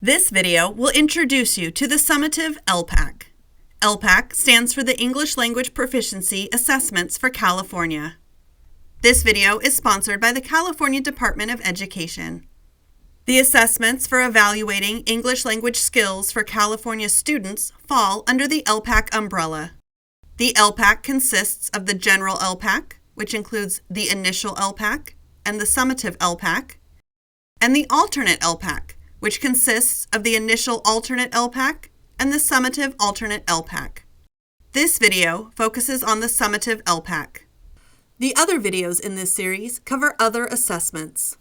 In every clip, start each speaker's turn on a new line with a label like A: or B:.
A: This video will introduce you to the summative ELPAC. ELPAC stands for the English Language Proficiency Assessments for California. This video is sponsored by the California Department of Education. The assessments for evaluating English language skills for California students fall under the ELPAC umbrella. The ELPAC consists of the General ELPAC, which includes the Initial ELPAC and the Summative ELPAC, and the Alternate ELPAC, which consists of the Initial Alternate ELPAC and the Summative Alternate ELPAC. This video focuses on the Summative ELPAC. The other videos in this series cover other assessments.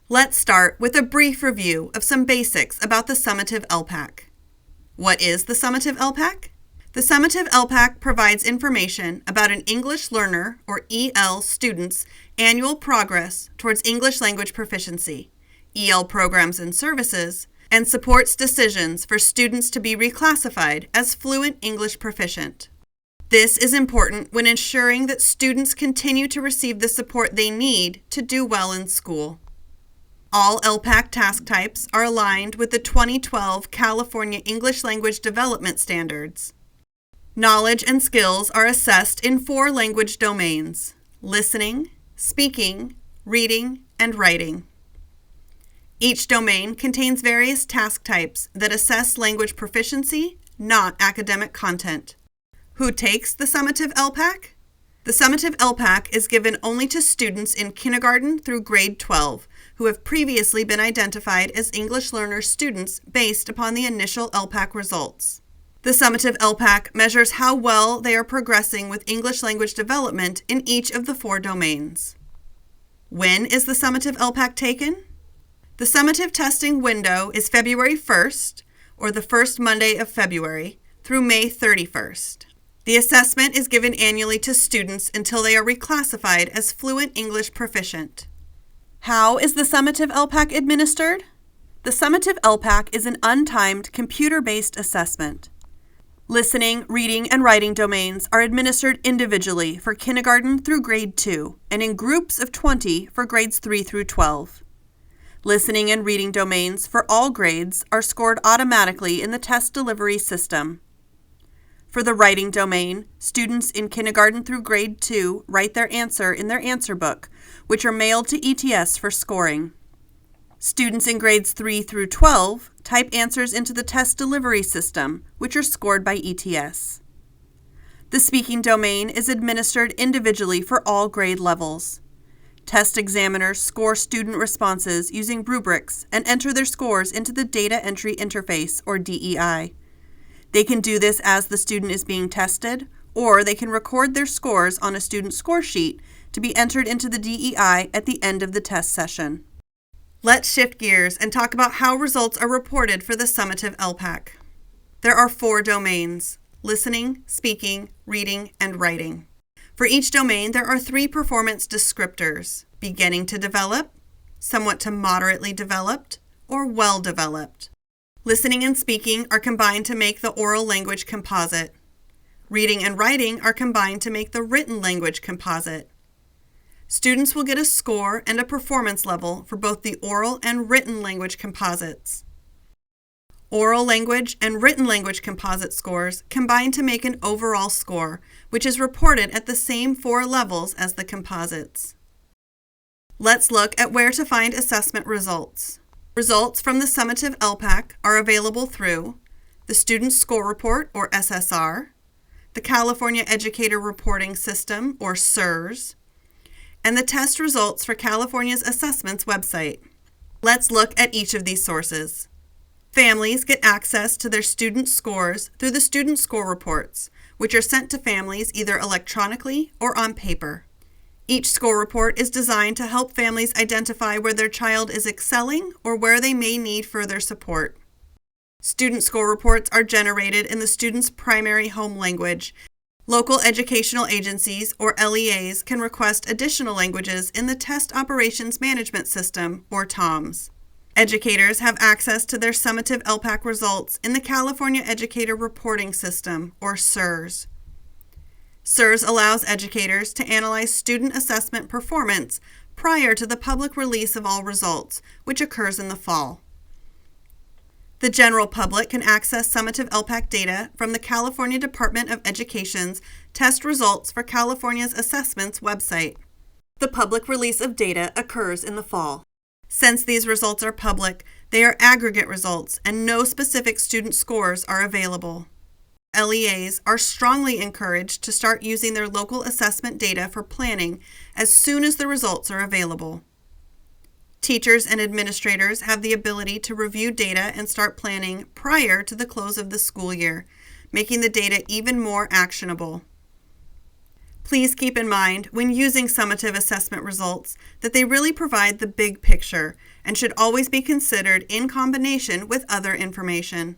A: Let's start with a brief review of some basics about the Summative ELPAC. What is the Summative ELPAC? The Summative ELPAC provides information about an English learner or EL student's annual progress towards English language proficiency, EL programs and services, and supports decisions for students to be reclassified as fluent English proficient. This is important when ensuring that students continue to receive the support they need to do well in school. All ELPAC task types are aligned with the 2012 California English Language Development Standards. Knowledge and skills are assessed in 4 language domains: listening, speaking, reading, and writing. Each domain contains various task types that assess language proficiency, not academic content. Who takes the Summative ELPAC? The Summative ELPAC is given only to students in kindergarten through grade 12 who have previously been identified as English learner students based upon the initial ELPAC results. The Summative ELPAC measures how well they are progressing with English language development in each of the 4 domains. When is the Summative ELPAC taken? The summative testing window is February 1st, or the first Monday of February, through May 31st. The assessment is given annually to students until they are reclassified as fluent English proficient. How is the Summative ELPAC administered? The Summative ELPAC is an untimed, computer-based assessment. Listening, reading, and writing domains are administered individually for kindergarten through grade 2, and in groups of 20 for grades 3 through 12. Listening and reading domains for all grades are scored automatically in the test delivery system. For the writing domain, students in kindergarten through grade 2 write their answer in their answer book, which are mailed to ETS for scoring. Students in grades 3 through 12 type answers into the test delivery system, which are scored by ETS. The speaking domain is administered individually for all grade levels. Test examiners score student responses using rubrics and enter their scores into the Data Entry Interface, or DEI. They can do this as the student is being tested, or they can record their scores on a student score sheet to be entered into the DEI at the end of the test session. Let's shift gears and talk about how results are reported for the Summative ELPAC. There are 4 domains: listening, speaking, reading, and writing. For each domain, there are 3 performance descriptors: beginning to develop, somewhat to moderately developed, or well developed. Listening and speaking are combined to make the oral language composite. Reading and writing are combined to make the written language composite. Students will get a score and a performance level for both the oral and written language composites. Oral language and written language composite scores combine to make an overall score, which is reported at the same 4 levels as the composites. Let's look at where to find assessment results. Results from the Summative ELPAC are available through the Student Score Report, or SSR, the California Educator Reporting System, or CERS, and the test results for California's assessments website. Let's look at each of these sources. Families get access to their student scores through the Student Score Reports, which are sent to families either electronically or on paper. Each score report is designed to help families identify where their child is excelling or where they may need further support. Student score reports are generated in the student's primary home language. Local educational agencies, or LEAs, can request additional languages in the Test Operations Management System, or TOMS. Educators have access to their Summative ELPAC results in the California Educator Reporting System, or CERS. CERS allows educators to analyze student assessment performance prior to the public release of all results, which occurs in the fall. The general public can access Summative ELPAC data from the California Department of Education's Test Results for California's Assessments website. The public release of data occurs in the fall. Since these results are public, they are aggregate results and no specific student scores are available. LEAs are strongly encouraged to start using their local assessment data for planning as soon as the results are available. Teachers and administrators have the ability to review data and start planning prior to the close of the school year, making the data even more actionable. Please keep in mind, when using summative assessment results, that they really provide the big picture and should always be considered in combination with other information.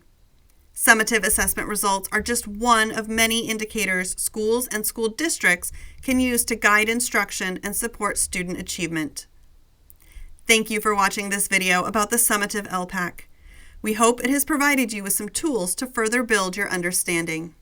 A: Summative assessment results are just one of many indicators schools and school districts can use to guide instruction and support student achievement. Thank you for watching this video about the Summative ELPAC. We hope it has provided you with some tools to further build your understanding.